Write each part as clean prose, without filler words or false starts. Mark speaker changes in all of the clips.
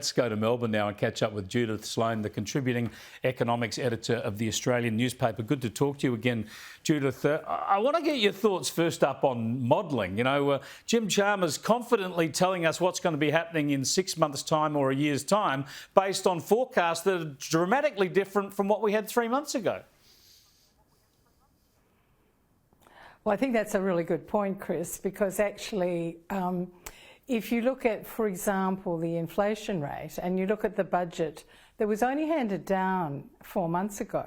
Speaker 1: Let's go to Melbourne now and catch up with Judith Sloan, the contributing economics editor of the Australian newspaper. Good to talk to you again, Judith. I want to get your thoughts first up on modelling. Jim Chalmers confidently telling us what's going to be happening in 6 months' time or a year's time based on forecasts that are dramatically different from what we had 3 months ago.
Speaker 2: Well, I think that's a really good point, Chris, because actually if you look at, for example, the inflation rate and you look at the budget that was only handed down 4 months ago,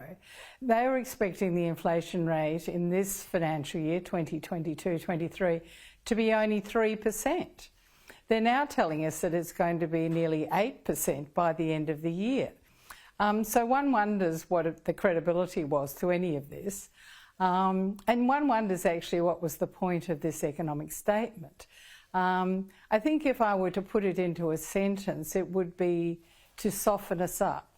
Speaker 2: they were expecting the inflation rate in this financial year, 2022-23, to be only 3%. They're now telling us that it's going to be nearly 8% by the end of the year. So one wonders what the credibility was to any of this. And one wonders actually what was the point of this economic statement. I think if I were to put it into a sentence, it would be to soften us up,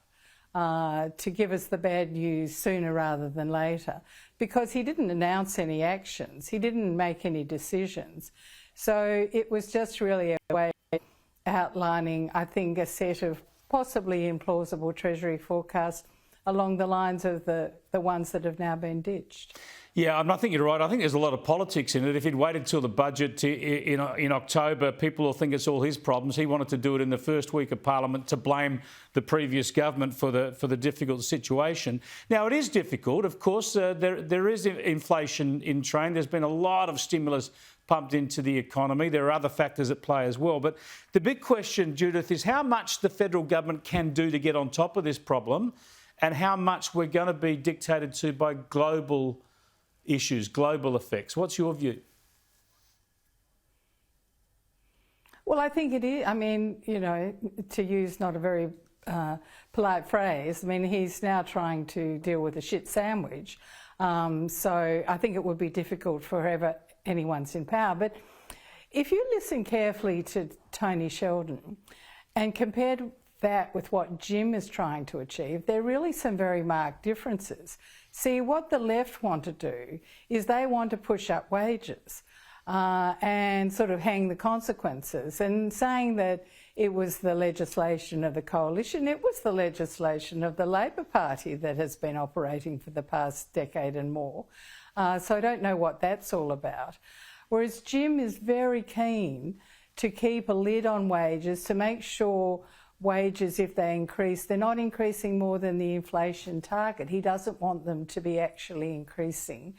Speaker 2: to give us the bad news sooner rather than later, because he didn't announce any actions, he didn't make any decisions. So it was just really a way of outlining, I think, a set of possibly implausible Treasury forecasts along the lines of the ones that have now been ditched.
Speaker 1: Yeah, I think you're right. I think there's a lot of politics in it. If he'd waited till the budget in October, people will think it's all his problems. He wanted to do it in the first week of Parliament to blame the previous government for the difficult situation. Now, it is difficult. Of course, there is inflation in train. There's been a lot of stimulus pumped into the economy. There are other factors at play as well. But the big question, Judith, is how much the federal government can do to get on top of this problem and how much we're going to be dictated to by global issues, global effects. What's your view?
Speaker 2: Well, I think it is. I mean, to use not a very polite phrase, I mean, he's now trying to deal with a shit sandwich. So I think it would be difficult for whoever anyone's in power. But if you listen carefully to Tony Sheldon and compared that with what Jim is trying to achieve, there are really some very marked differences. See, what the left want to do is they want to push up wages and sort of hang the consequences, and saying that it was the legislation of the coalition, it was the legislation of the Labor Party that has been operating for the past decade and more. So I don't know what that's all about. Whereas Jim is very keen to keep a lid on wages, to make sure wages, if they increase, they're not increasing more than the inflation target. He doesn't want them to be actually increasing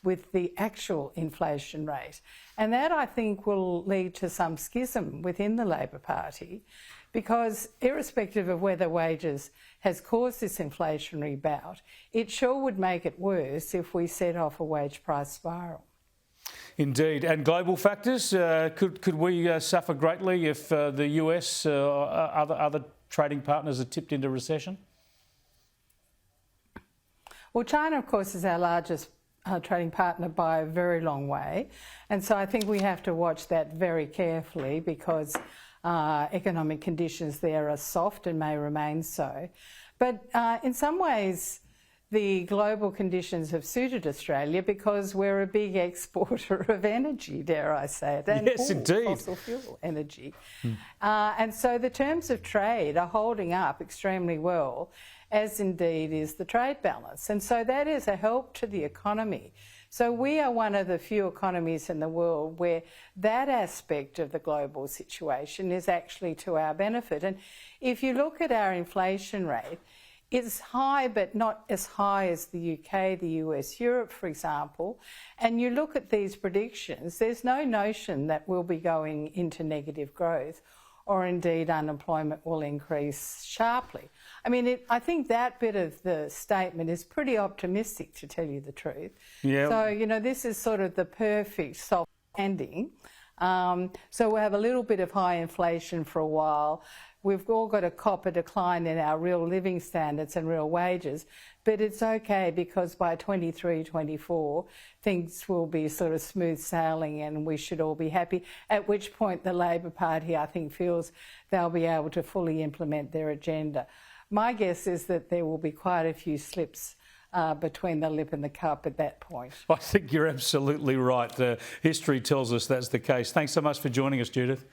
Speaker 2: with the actual inflation rate. And that, I think, will lead to some schism within the Labor Party, because irrespective of whether wages has caused this inflationary bout, it sure would make it worse if we set off a wage price spiral.
Speaker 1: Indeed. And global factors, could we suffer greatly if the US or other trading partners are tipped into recession?
Speaker 2: Well, China, of course, is our largest trading partner by a very long way. And so I think we have to watch that very carefully, because economic conditions there are soft and may remain so. But in some ways, the global conditions have suited Australia because we're a big exporter of energy, dare I say it, and
Speaker 1: yes, indeed,
Speaker 2: fossil fuel energy. And so the terms of trade are holding up extremely well, as indeed is the trade balance. And so that is a help to the economy. So we are one of the few economies in the world where that aspect of the global situation is actually to our benefit. And if you look at our inflation rate, it's high, but not as high as the UK, the US, Europe, for example. And you look at these predictions, there's no notion that we'll be going into negative growth, or indeed unemployment will increase sharply. I mean, I think that bit of the statement is pretty optimistic, to tell you the truth.
Speaker 1: Yeah.
Speaker 2: So, this is sort of the perfect soft landing. So we'll have a little bit of high inflation for a while. We've all got to cop a decline in our real living standards and real wages, but it's okay, because by 23, 24, things will be sort of smooth sailing and we should all be happy, at which point the Labor Party, I think, feels they'll be able to fully implement their agenda. My guess is that there will be quite a few slips between the lip and the cup at that point.
Speaker 1: I think you're absolutely right. History tells us that's the case. Thanks so much for joining us, Judith.